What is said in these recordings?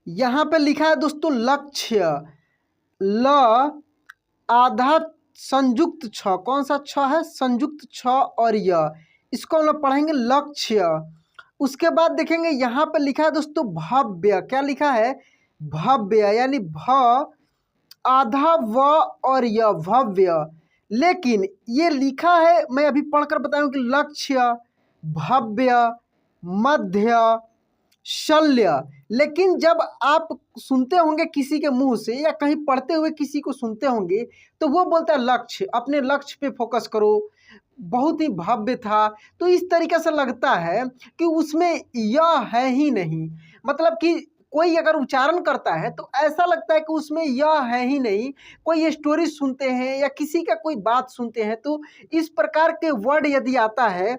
यहाँ पे लिखा है दोस्तों लक्ष्य, ल आधा संयुक्त छ, कौन सा छ है? संयुक्त छ और य, इसको हम लोग पढ़ेंगे लक्ष्य। उसके बाद देखेंगे यहाँ पे लिखा है दोस्तों भव्य, क्या लिखा है? भव्य, यानी भ आधा व और य, भव्य। लेकिन ये लिखा है, मैं अभी पढ़कर बताऊं कि लक्ष्य, भव्य, मध्य, शल्य। लेकिन जब आप सुनते होंगे किसी के मुंह से या कहीं पढ़ते हुए किसी को सुनते होंगे तो वो बोलता है लक्ष्य, अपने लक्ष्य पे फोकस करो, बहुत ही भव्य था। तो इस तरीके से लगता है कि उसमें यह है ही नहीं, मतलब कि कोई अगर उच्चारण करता है तो ऐसा लगता है कि उसमें यह है ही नहीं। कोई स्टोरी सुनते हैं या किसी का कोई बात सुनते हैं तो इस प्रकार के वर्ड यदि आता है,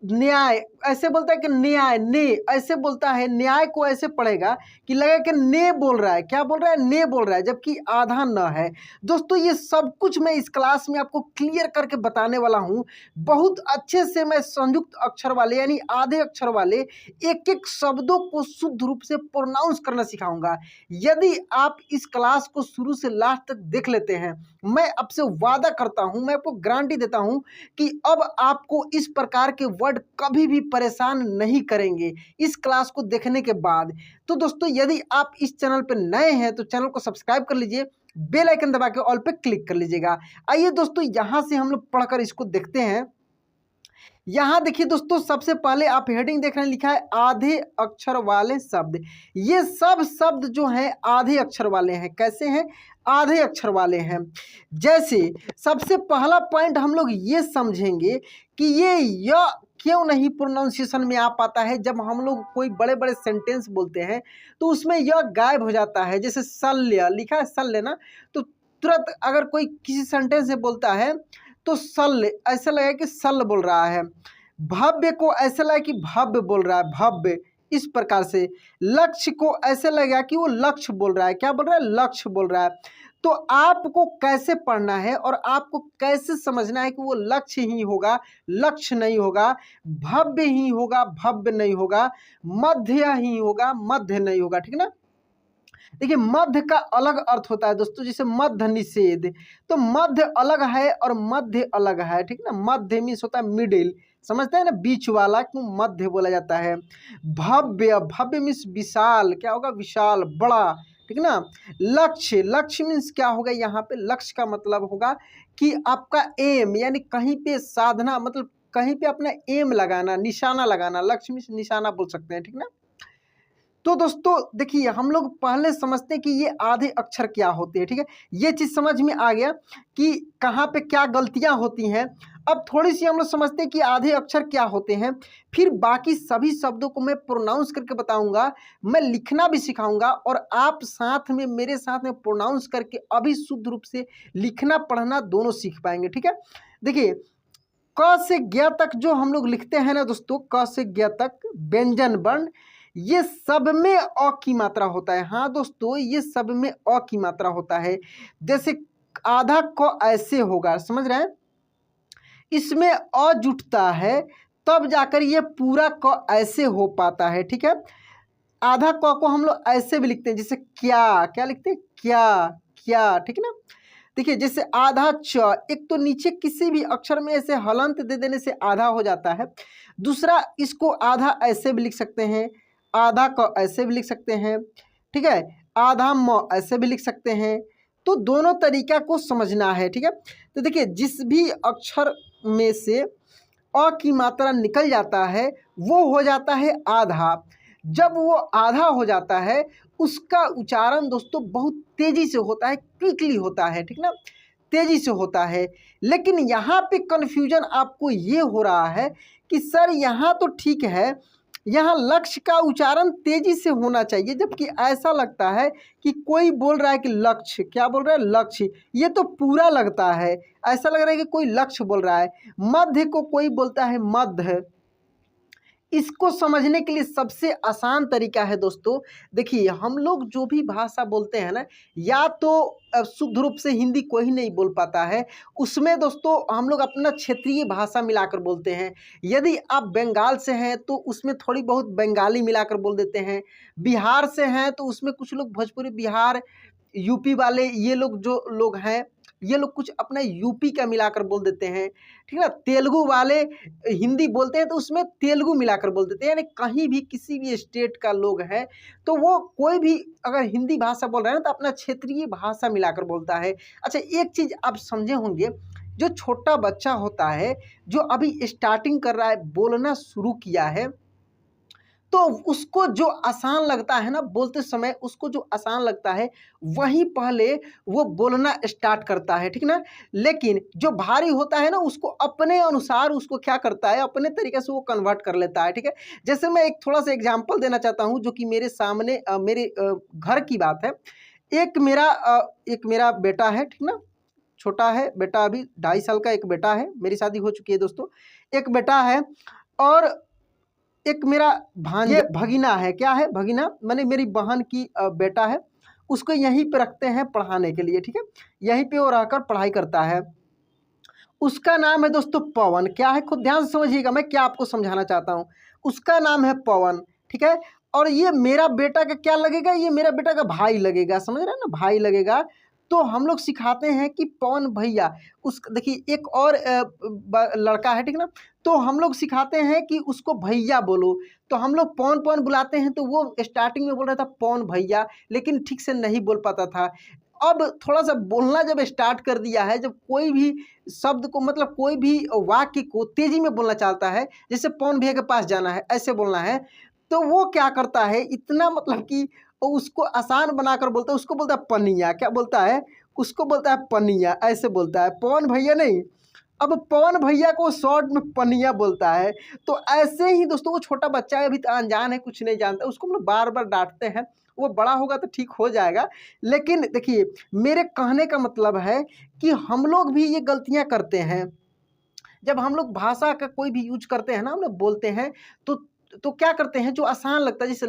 न्याय ऐसे बोलता है कि न्याय, ने ऐसे बोलता है, न्याय को ऐसे पढ़ेगा कि लगेगा कि ने बोल रहा है, क्या बोल रहा है? ने बोल रहा है, जबकि आधा न है। दोस्तों ये सब कुछ मैं इस क्लास में आपको क्लियर करके बताने वाला हूं। बहुत अच्छे से मैं संयुक्त अक्षर वाले यानी आधे अक्षर वाले एक एक शब्दों को शुद्ध रूप से प्रोनाउंस करना सिखाऊंगा। यदि आप इस क्लास को शुरू से लास्ट तक देख लेते हैं, मैं आपसे वादा करता हूं, मैं आपको गारंटी देता हूं कि अब आपको इस प्रकार के वर्ड कभी भी परेशान नहीं करेंगे इस क्लास को देखने के बाद। तो दोस्तों यदि आप इस चैनल पर नए हैं तो चैनल को सब्सक्राइब कर लीजिए, बेल आइकन दबा के ऑल पे क्लिक कर लीजिएगा। आइए दोस्तों यहां से हम लोग पढ़कर इसको देखते हैं। यहाँ देखिए दोस्तों, सबसे पहले आप हेडिंग देख रहे हैं, लिखा है आधे अक्षर वाले शब्द। ये सब शब्द जो हैं आधे अक्षर वाले हैं। कैसे हैं? आधे अक्षर वाले हैं। जैसे सबसे पहला पॉइंट हम लोग ये समझेंगे कि ये य क्यों नहीं प्रोनाउंसिएशन में आ पाता है। जब हम लोग कोई बड़े बड़े सेंटेंस बोलते हैं तो उसमें यह गायब हो जाता है। जैसे शल्य लिखा है, शल्य ना, तो तुरंत अगर कोई किसी सेंटेंस से बोलता है तो शल्य ऐसा लगे कि शल्य बोल रहा है। भव्य को ऐसा लगे कि भव्य बोल रहा है, भव्य। इस प्रकार से लक्ष्य को ऐसे लगेगा कि वो लक्ष्य बोल रहा है, क्या बोल रहा है? लक्ष्य बोल रहा है। तो आपको कैसे पढ़ना है और आपको कैसे समझना है कि वो लक्ष्य ही होगा, लक्ष्य नहीं होगा, भव्य ही होगा, भव्य नहीं होगा, मध्य ही होगा, मध्य नहीं होगा। ठीक ना? देखिए मध्य का अलग अर्थ होता है दोस्तों, जैसे मध्य निषेध, तो मध्य अलग है और मध्य अलग है। ठीक ना? मध्य मीन्स होता है मिडिल, समझते हैं ना, बीच वाला, क्यों मध्य बोला जाता है। भव्य, भव्य मीन्स विशाल, क्या होगा? विशाल, बड़ा। ठीक ना? लक्ष्य, लक्ष्य मीन्स क्या होगा? यहाँ पे लक्ष्य का मतलब होगा कि आपका एम, यानी कहीं पे साधना, मतलब कहीं पे अपना एम लगाना, निशाना लगाना। लक्ष्य मीन्स निशाना बोल सकते हैं। ठीक ना? तो दोस्तों देखिए, हम लोग पहले समझते हैं कि ये आधे अक्षर क्या होते हैं। ठीक है, ये चीज़ समझ में आ गया कि कहाँ पे क्या गलतियाँ होती हैं। अब थोड़ी सी हम लोग समझते हैं कि आधे अक्षर क्या होते हैं, फिर बाकी सभी शब्दों को मैं प्रोनाउंस करके बताऊंगा, मैं लिखना भी सिखाऊंगा और आप साथ में मेरे साथ में प्रोनाउंस करके अभी शुद्ध रूप से लिखना पढ़ना दोनों सीख पाएंगे। ठीक है, देखिए क से ज्ञ तक जो हम लोग लिखते हैं ना दोस्तों, क से ज्ञ तक व्यंजन वर्ण, ये सब में अ की मात्रा होता है। हाँ दोस्तों, ये सब में अ की मात्रा होता है। जैसे आधा क ऐसे होगा, समझ रहे हैं, इसमें अ जुटता है तब जाकर ये पूरा क ऐसे हो पाता है। ठीक है, आधा क को हम लोग ऐसे भी लिखते हैं, जैसे क्या, क्या लिखते हैं? क्या, क्या। ठीक है ना? देखिए जैसे आधा च, एक तो नीचे किसी भी अक्षर में ऐसे हलंत दे देने से आधा हो जाता है। दूसरा, इसको आधा ऐसे भी लिख सकते हैं, आधा क ऐसे भी लिख सकते हैं। ठीक है, आधा म ऐसे भी लिख सकते हैं। तो दोनों तरीका को समझना है। ठीक है, तो देखिए जिस भी अक्षर में से अ की मात्रा निकल जाता है वो हो जाता है आधा। जब वो आधा हो जाता है उसका उच्चारण दोस्तों बहुत तेजी से होता है, क्विकली होता है। ठीक ना? तेजी से होता है। लेकिन यहाँ पे कन्फ्यूजन आपको ये हो रहा है कि सर यहाँ तो ठीक है, यहाँ लक्ष्य का उच्चारण तेजी से होना चाहिए, जबकि ऐसा लगता है कि कोई बोल रहा है कि लक्ष्य, क्या बोल रहा है? लक्ष्य। ये तो पूरा लगता है, ऐसा लग रहा है कि कोई लक्ष्य बोल रहा है। मध्य को कोई बोलता है मध्य, इसको समझने के लिए सबसे आसान तरीका है दोस्तों, देखिए हम लोग जो भी भाषा बोलते हैं ना, या तो शुद्ध रूप से हिंदी कोई नहीं बोल पाता है, उसमें दोस्तों हम लोग अपना क्षेत्रीय भाषा मिलाकर बोलते हैं। यदि आप बंगाल से हैं तो उसमें थोड़ी बहुत बंगाली मिलाकर बोल देते हैं, बिहार से हैं तो उसमें कुछ लोग भोजपुरी, बिहार, यूपी वाले ये लोग जो लोग हैं, ये लोग कुछ अपना यूपी का मिलाकर बोल देते हैं, ठीक है ना। तेलुगु वाले हिंदी बोलते हैं तो उसमें तेलुगु मिलाकर बोल देते हैं, यानी कहीं भी किसी भी स्टेट का लोग है तो वो कोई भी अगर हिंदी भाषा बोल रहे हैं तो अपना क्षेत्रीय भाषा मिलाकर बोलता है। अच्छा, एक चीज़ आप समझे होंगे, जो छोटा बच्चा होता है जो अभी स्टार्टिंग कर रहा है, बोलना शुरू किया है, तो उसको जो आसान लगता है ना बोलते समय, उसको जो आसान लगता है वहीं पहले वो बोलना स्टार्ट करता है, ठीक ना। लेकिन जो भारी होता है ना उसको अपने अनुसार उसको क्या करता है, अपने तरीके से वो कन्वर्ट कर लेता है, ठीक है। जैसे मैं एक थोड़ा सा एग्जांपल देना चाहता हूँ जो कि मेरे सामने मेरे घर की बात है। एक मेरा बेटा है, ठीक ना, छोटा है बेटा, अभी 2.5 साल का एक बेटा है, मेरी शादी हो चुकी है दोस्तों। एक बेटा है और एक मेरा भांजा भगीना है। क्या है? भगीना माने मेरी बहन की बेटा है। उसको यहीं पे रखते हैं पढ़ाने के लिए, ठीक है। यहीं पे वो रहकर पढ़ाई करता है। उसका नाम है दोस्तों पवन। क्या है? खुद ध्यान से समझिएगा मैं क्या आपको समझाना चाहता हूँ। उसका नाम है पवन, ठीक है। और ये मेरा बेटा का क्या लगेगा? ये मेरा बेटा का भाई लगेगा, समझ रहे हैं ना, भाई लगेगा। तो हम लोग सिखाते हैं कि पवन भैया। उस देखिए एक और लड़का है, ठीक ना, तो हम लोग सिखाते हैं कि उसको भैया बोलो। तो हम लोग पवन पवन बुलाते हैं, तो वो स्टार्टिंग में बोल रहा था पवन भैया, लेकिन ठीक से नहीं बोल पाता था। अब थोड़ा सा बोलना जब स्टार्ट कर दिया है, जब कोई भी शब्द को मतलब कोई भी वाक्य को तेजी में बोलना चाहता है, जैसे पवन भैया के पास जाना है ऐसे बोलना है, तो वो क्या करता है, इतना मतलब कि उसको आसान बनाकर बोलता है। उसको बोलता है पनिया। क्या बोलता है? उसको बोलता है पनिया, ऐसे बोलता है, पवन भैया नहीं। अब पवन भैया को शॉर्ट में पनिया बोलता है। तो ऐसे ही दोस्तों वो छोटा बच्चा है, अभी तो अनजान है, कुछ नहीं जानता, उसको हम लोग बार बार डांटते हैं। वो बड़ा होगा तो ठीक हो जाएगा। लेकिन देखिए मेरे कहने का मतलब है कि हम लोग भी ये गलतियां करते हैं। जब हम लोग भाषा का कोई भी यूज करते हैं ना, हम लोग बोलते हैं तो क्या करते हैं, जो आसान लगता है, जैसे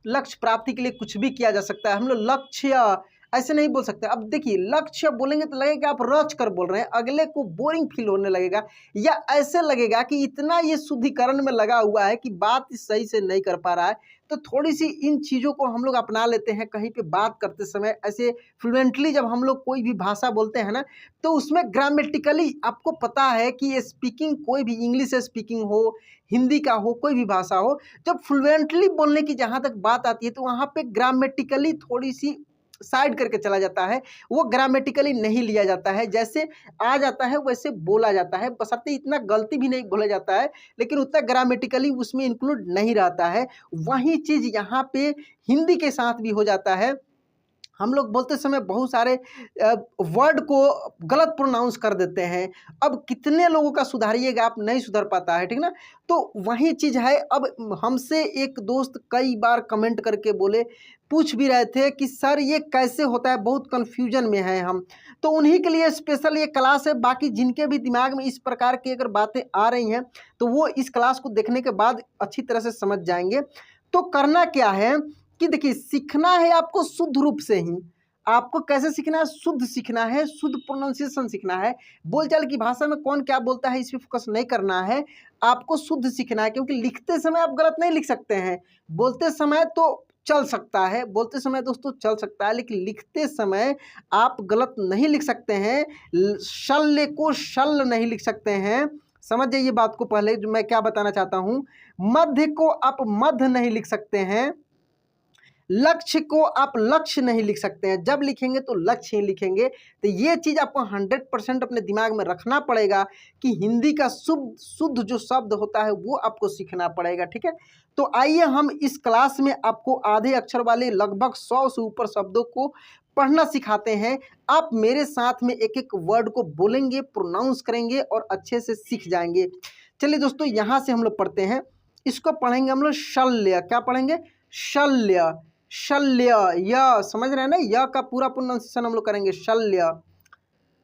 लक्ष्य प्राप्ति के लिए कुछ भी किया जा सकता है। हम लोग लक्ष्य ऐसे नहीं बोल सकते। अब देखिए लक्ष्य बोलेंगे तो लगेगा आप रच कर बोल रहे हैं, अगले को बोरिंग फील होने लगेगा, या ऐसे लगेगा कि इतना ये शुद्धिकरण में लगा हुआ है कि बात सही से नहीं कर पा रहा है। तो थोड़ी सी इन चीज़ों को हम लोग अपना लेते हैं कहीं पे बात करते समय। ऐसे फ्लुएंटली जब हम लोग कोई भी भाषा बोलते हैं ना, तो उसमें ग्रामेटिकली आपको पता है कि स्पीकिंग कोई भी, इंग्लिश स्पीकिंग हो, हिंदी का हो, कोई भी भाषा हो, जब फ्लुएंटली बोलने की जहाँ तक बात आती है तो वहाँ पे ग्रामेटिकली थोड़ी सी साइड करके चला जाता है। वो ग्रामेटिकली नहीं लिया जाता है, जैसे आ जाता है वैसे बोला जाता है, बशर्ते इतना गलती भी नहीं बोला जाता है, लेकिन उतना ग्रामेटिकली उसमें इंक्लूड नहीं रहता है। वही चीज़ यहाँ पे हिंदी के साथ भी हो जाता है। हम लोग बोलते समय बहुत सारे वर्ड को गलत प्रोनाउंस कर देते हैं। अब कितने लोगों का सुधारिएगा आप, नहीं सुधर पाता है, ठीक ना। तो वही चीज़ है। अब हमसे एक दोस्त कई बार कमेंट करके बोले, पूछ भी रहे थे कि सर ये कैसे होता है, बहुत कन्फ्यूजन में है हम। तो उन्हीं के लिए स्पेशल ये क्लास है। बाकी जिनके भी दिमाग में इस प्रकार की अगर बातें आ रही हैं तो वो इस क्लास को देखने के बाद अच्छी तरह से समझ जाएंगे। तो करना क्या है कि देखिए सीखना है आपको शुद्ध रूप से ही। आपको कैसे सीखना है? शुद्ध सीखना है, शुद्ध प्रोनाउंसिएशन सीखना है। बोलचाल की भाषा में कौन क्या बोलता है इस पे फोकस नहीं करना है, आपको शुद्ध सीखना है। क्योंकि लिखते समय आप गलत नहीं लिख सकते हैं, बोलते समय तो चल सकता है, बोलते समय दोस्तों चल सकता है, लेकिन लिखते समय आप गलत नहीं लिख सकते हैं। शल्य को शल नहीं लिख सकते हैं, समझ जाइए बात को। पहले जो मैं क्या बताना चाहता हूँ, मध्य को आप मध्य नहीं लिख सकते हैं, लक्ष्य को आप लक्ष्य नहीं लिख सकते हैं। जब लिखेंगे तो लक्ष्य ही लिखेंगे। तो ये चीज़ आपको 100% अपने दिमाग में रखना पड़ेगा कि हिंदी का शुद्ध जो शब्द होता है वो आपको सीखना पड़ेगा, ठीक है। तो आइए हम इस क्लास में आपको आधे अक्षर वाले लगभग 100 से ऊपर शब्दों को पढ़ना सिखाते हैं। आप मेरे साथ में एक एक वर्ड को बोलेंगे, प्रोनाउंस करेंगे और अच्छे से सीख जाएंगे। चलिए दोस्तों यहाँ से हम लोग पढ़ते हैं। इसको पढ़ेंगे हम लोग शल्य। क्या पढ़ेंगे? शल्य। शल्य, य समझ रहे हैं ना, य का पूरा प्रोनाउंसिएशन हम लोग करेंगे शल्य।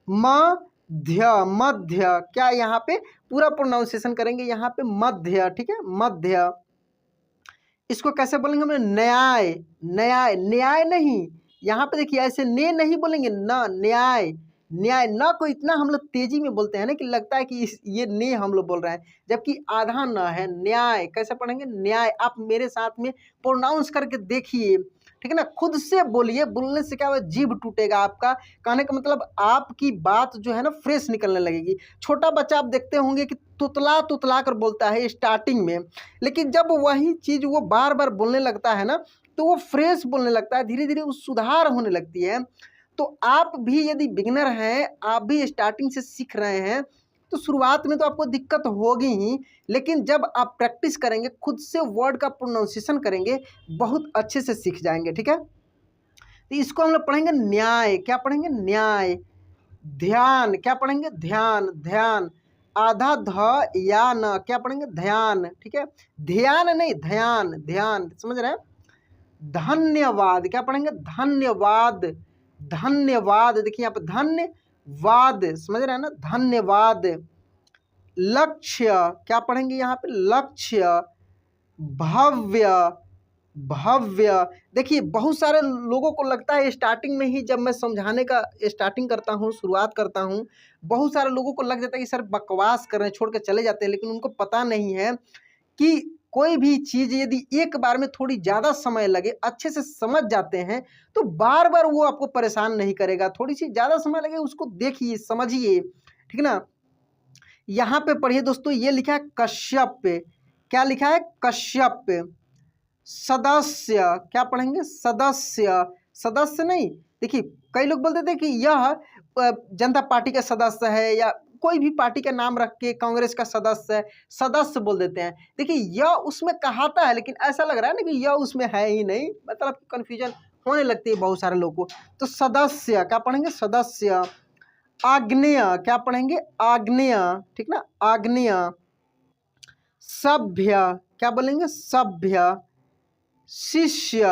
मध्य, मध्य, क्या यहाँ पे पूरा प्रोनाउंसिएशन करेंगे यहाँ पे मध्य, ठीक है, मध्य। इसको कैसे बोलेंगे हम लोग? न्याय, न्याय, न्याय नहीं, यहाँ पे देखिए ऐसे ने नहीं बोलेंगे, न, न्याय, न्याय। न को इतना हम लोग तेजी में बोलते हैं ना कि लगता है कि ये ने हम लोग बोल रहे हैं, जबकि आधा न है। न्याय कैसे पढ़ेंगे? न्याय। आप मेरे साथ में प्रोनाउंस करके देखिए, ठीक है ना, खुद से बोलिए। बोलने से क्या होगा? जीभ टूटेगा आपका। कहने का मतलब आपकी बात जो है ना फ्रेश निकलने लगेगी। छोटा बच्चा आप देखते होंगे कि तुतला तुतला कर बोलता है स्टार्टिंग में, लेकिन जब वही चीज़ वो बार बार बोलने लगता है ना तो वो फ्रेश बोलने लगता है, धीरे धीरे वो सुधार होने लगती है। तो आप भी यदि बिगिनर हैं, आप भी स्टार्टिंग से सीख रहे हैं, तो शुरुआत में तो आपको दिक्कत होगी ही, लेकिन जब आप प्रैक्टिस करेंगे, खुद से वर्ड का प्रोनाउंसिएशन करेंगे, बहुत अच्छे से सीख जाएंगे, ठीक है। तो इसको हम लोग पढ़ेंगे न्याय। क्या पढ़ेंगे? न्याय। ध्यान, क्या पढ़ेंगे? ध्यान, ध्यान। आधा ध या न, क्या पढ़ेंगे? ध्यान, ठीक है, ध्यान नहीं, ध्यान, ध्यान, समझ रहे हैं। धन्यवाद, क्या पढ़ेंगे? धन्यवाद, धन्यवाद। देखिए यहाँ पे धन्यवाद, समझ रहे हैं ना, धन्यवाद। लक्ष्य, क्या पढ़ेंगे यहाँ पे? लक्ष्य। भव्य, भव्य। देखिए बहुत सारे लोगों को लगता है स्टार्टिंग में ही, जब मैं समझाने का स्टार्टिंग करता हूँ, शुरुआत करता हूँ, बहुत सारे लोगों को लग जाता है कि सर बकवास कर रहे हैं, छोड़ के चले जाते हैं, लेकिन उनको पता नहीं है कि कोई भी चीज़ यदि एक बार में थोड़ी ज़्यादा समय लगे, अच्छे से समझ जाते हैं, तो बार बार वो आपको परेशान नहीं करेगा। थोड़ी सी ज़्यादा समय लगे, उसको देखिए, समझिए, ठीक है ना। यहाँ पे पढ़िए दोस्तों, ये लिखा है कश्यप। क्या लिखा है? कश्यप। सदस्य, क्या पढ़ेंगे? सदस्य, सदस्य नहीं। देखिए कई लोग बोलते थे कि यह जनता पार्टी का सदस्य है, या कोई भी पार्टी का नाम रख के कांग्रेस का सदस्य है, सदस्य बोल देते हैं। देखिए यह उसमें कहाता है, लेकिन ऐसा लग रहा है ना कि यह उसमें है ही नहीं, मतलब कन्फ्यूजन होने लगती है बहुत सारे लोगों को। तो सदस्य, क्या पढ़ेंगे? सदस्य। आग्नेय, क्या पढ़ेंगे? आग्नेय, ठीक ना, आग्नेय। सभ्य, क्या बोलेंगे? सभ्य। शिष्य,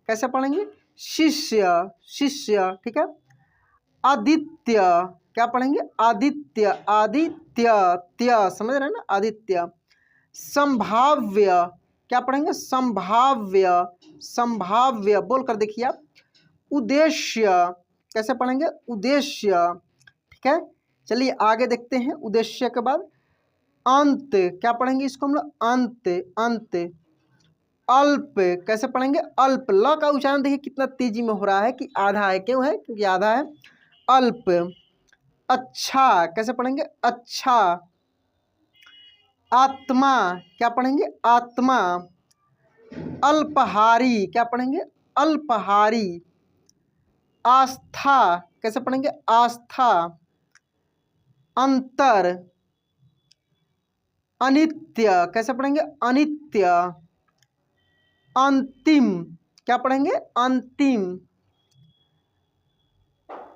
कैसे पढ़ेंगे? शिष्य, शिष्य, ठीक है। आदित्य, क्या पढ़ेंगे? आदित्य, आदित्य, त्य, समझ रहे हैं ना, आदित्य। संभाव्य, क्या पढ़ेंगे? संभाव्य, संभाव्य, बोल कर देखिए आप। उद्देश्य, कैसे पढ़ेंगे? उद्देश्य, ठीक है। चलिए आगे देखते हैं। उद्देश्य के बाद अंत, क्या पढ़ेंगे इसको हम लोग? अंत, अंत। अल्प, कैसे पढ़ेंगे? अल्प। ल का उच्चारण देखिए कितना तेजी में हो रहा है कि आधा है, क्यों है? क्योंकि आधा है। अल्प। अच्छा, कैसे पढ़ेंगे? अच्छा। आत्मा, क्या पढ़ेंगे? आत्मा। अल्पहारी, क्या पढ़ेंगे? अल्पहारी। आस्था, कैसे पढ़ेंगे? आस्था। अंतर। अनित्य, कैसे पढ़ेंगे? अनित्य। अंतिम, क्या पढ़ेंगे? अंतिम।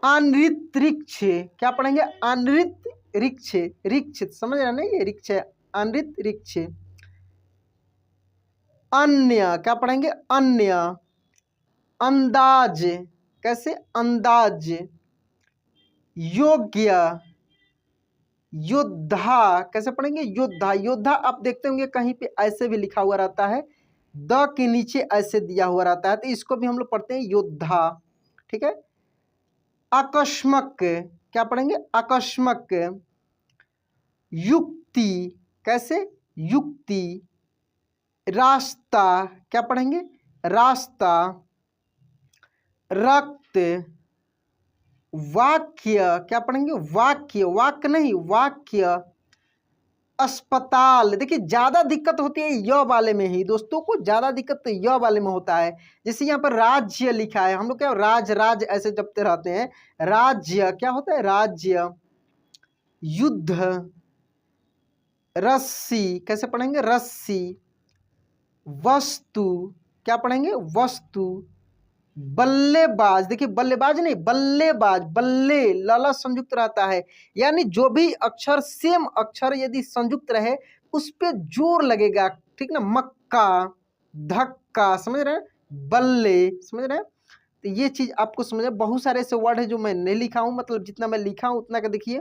अनृतरिक्ष, क्या पढ़ेंगे? अनृतरिक्ष, रिक्ष, समझ रहे हैं ना, ये रिक्ष है, अनृतरिक्ष। अन्य, क्या पढ़ेंगे? अन्य। अंदाज, कैसे? अंदाज। योग्य। योद्धा, कैसे पढ़ेंगे? योद्धा। योद्धा आप देखते होंगे कहीं पे ऐसे भी लिखा हुआ रहता है, द के नीचे ऐसे दिया हुआ रहता है, तो इसको भी हम लोग पढ़ते हैं योद्धा, ठीक है। आकस्मक, क्या पढ़ेंगे? आकस्मक। युक्ति, कैसे? युक्ति। रास्ता, क्या पढ़ेंगे? रास्ता। रक्त। वाक्य, क्या पढ़ेंगे? वाक्य, वाक्य नहीं, वाक्य। अस्पताल, देखिए ज़्यादा दिक्कत होती है य वाले में ही, दोस्तों को ज़्यादा दिक्कत तो य वाले में होता है। जैसे यहाँ पर राज्य लिखा है, हम लोग क्या राज राज ऐसे जपते रहते हैं, राज्य क्या होता है? राज्य। युद्ध। रस्सी, कैसे पढ़ेंगे? रस्सी। वस्तु, क्या पढ़ेंगे? वस्तु। बल्लेबाज, देखिए बल्लेबाज नहीं, बल्लेबाज, बल्ले लला संयुक्त रहता है, यानी जो भी अक्षर सेम अक्षर यदि संयुक्त रहे उस पे जोर लगेगा, ठीक ना। मक्का, धक्का, समझ रहे हैं? बल्ले, समझ रहे हैं? तो ये चीज आपको समझ। बहुत सारे ऐसे वर्ड है जो मैं नहीं लिखा हूं, मतलब जितना मैं लिखा हूं उतना का देखिए।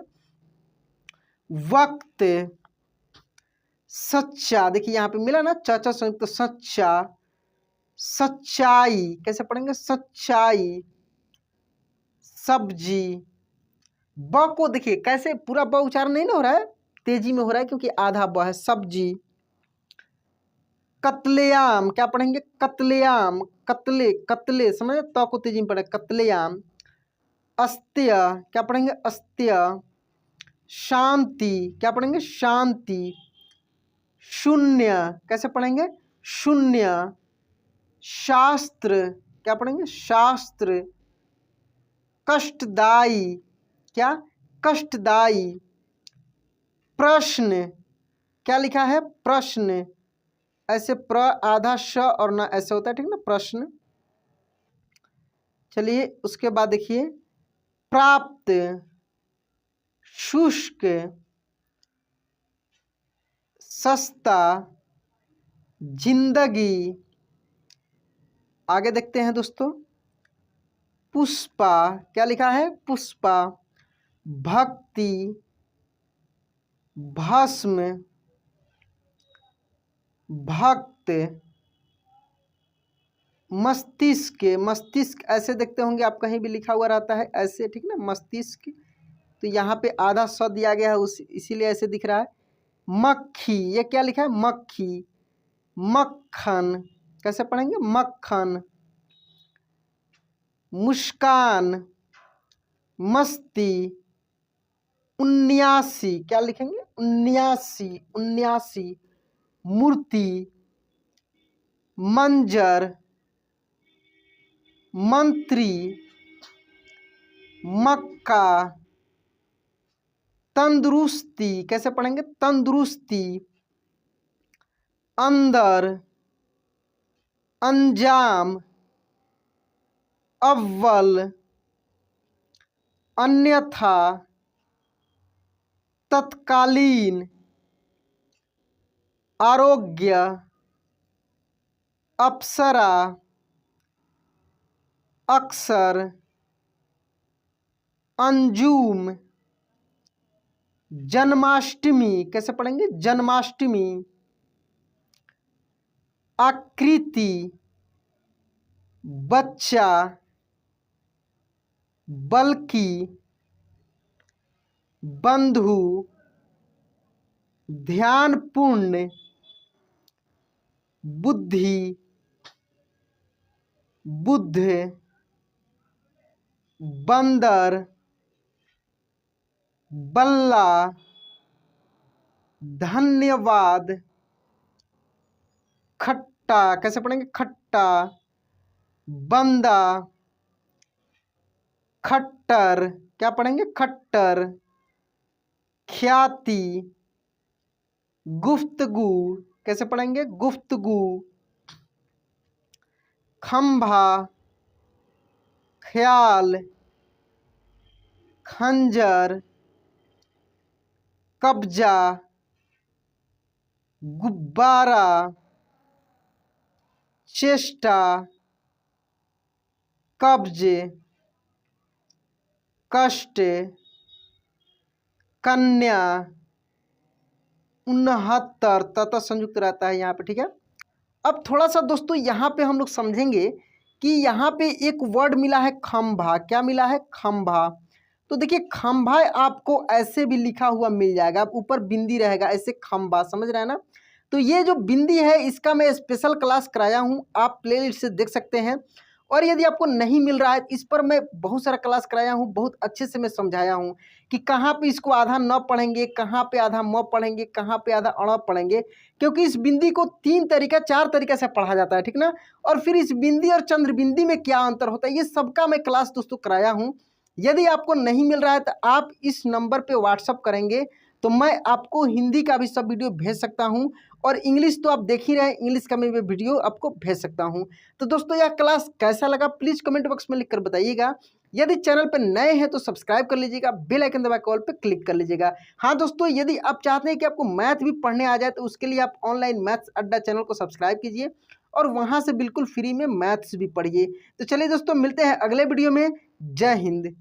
वक्त, सच्चा, देखिए यहाँ पे मिला ना च संयुक्त, तो सच्चा, सच्चाई कैसे पढ़ेंगे, सच्चाई। सब्जी, ब को देखिए कैसे पूरा ब उच्चारण नहीं ना हो रहा है, तेजी में हो रहा है क्योंकि आधा ब है। सब्जी। कत्लेआम, क्या पढ़ेंगे, कत्लेआम, कत्ले, कत्ले समझे, त को तेजी में पढ़े, कत्लेआम। अस्त्य, क्या पढ़ेंगे, अस्त्य। शांति, क्या पढ़ेंगे, शांति। शून्य, कैसे पढ़ेंगे, शून्य। शास्त्र, क्या पढ़ेंगे, शास्त्र। कष्टदायी, क्या, कष्टदायी। प्रश्न, क्या लिखा है, प्रश्न, ऐसे प्र आधा श और न ऐसे होता है, ठीक ना, प्रश्न। चलिए उसके बाद देखिए, प्राप्त, शुष्क, सस्ता, जिंदगी। आगे देखते हैं दोस्तों, पुष्पा, क्या लिखा है, पुष्पा। भक्ति, भस्म, भक्त। मस्तिष्क, मस्तिष्क ऐसे देखते होंगे आप, कहीं भी लिखा हुआ रहता है ऐसे, ठीक ना, मस्तिष्क। तो यहाँ पे आधा स दिया गया है इसीलिए ऐसे दिख रहा है। मक्खी, ये क्या लिखा है, मक्खी। मक्खन, कैसे पढ़ेंगे, मक्खन। मुस्कान, मस्ती। 79, क्या लिखेंगे, 79, 79। मूर्ति, मंजर, मंत्री। मक्का, तंदुरुस्ती, कैसे पढ़ेंगे, तंदुरुस्ती। अंदर, अंजाम। अव्वल, अन्यथा। तत्कालीन, आरोग्य। अप्सरा, अक्सर। अंजुम, जन्माष्टमी, कैसे पढ़ेंगे, जन्माष्टमी। आकृति, बच्चा। बल्कि, बंधु। ध्यानपूर्ण, बुद्धि, बुद्ध। बंदर, बल्ला। धन्यवाद। खट्टा, कैसे पढ़ेंगे, खट्टा। बंदा, खट्टर, क्या पढ़ेंगे, खट्टर। ख्याति, गुफ्तगू, कैसे पढ़ेंगे, गुफ्तगू। खंभा, ख्याल। खंजर, कब्जा। गुब्बारा, चेष्टा। कब्ज, कष्ट। कन्या, 69, तथा संयुक्त रहता है यहाँ पे, ठीक है। अब थोड़ा सा दोस्तों यहाँ पे हम लोग समझेंगे कि यहाँ पे एक वर्ड मिला है खंभा, क्या मिला है, खंभा। तो देखिए खंभा आपको ऐसे भी लिखा हुआ मिल जाएगा, ऊपर बिंदी रहेगा ऐसे, खंभा, समझ रहे हैं ना। तो ये जो बिंदी है इसका मैं स्पेशल क्लास कराया हूँ, आप प्लेलिस्ट से देख सकते हैं। और यदि आपको नहीं मिल रहा है, इस पर मैं बहुत सारा क्लास कराया हूँ, बहुत अच्छे से मैं समझाया हूँ कि कहाँ पे इसको आधा न पढ़ेंगे, कहाँ पे आधा म पढ़ेंगे, कहाँ पे आधा अण पढ़ेंगे, क्योंकि इस बिंदी को 3 तरीका 4 तरीके से पढ़ा जाता है, ठीक ना। और फिर इस बिंदी और चंद्र बिंदी में क्या अंतर होता है, ये सबका मैं क्लास दोस्तों कराया हूँ। यदि आपको नहीं मिल रहा है तो आप इस नंबर पे व्हाट्सअप करेंगे तो मैं आपको हिंदी का भी सब वीडियो भेज सकता हूं, और इंग्लिश तो आप देख ही रहे हैं, इंग्लिश का मैं वीडियो आपको भेज सकता हूं। तो दोस्तों यह क्लास कैसा लगा प्लीज़ कमेंट बॉक्स में लिखकर बताइएगा। यदि चैनल पर नए हैं तो सब्सक्राइब कर लीजिएगा, बेल आइकन दबा के ऑल पे क्लिक कर लीजिएगा। हाँ दोस्तों, यदि आप चाहते हैं कि आपको मैथ भी पढ़ने आ जाए तो उसके लिए आप ऑनलाइन मैथ्स अड्डा चैनल को सब्सक्राइब कीजिए और वहाँ से बिल्कुल फ्री में मैथ्स भी पढ़िए। तो चलिए दोस्तों, मिलते हैं अगले वीडियो में। जय हिंद।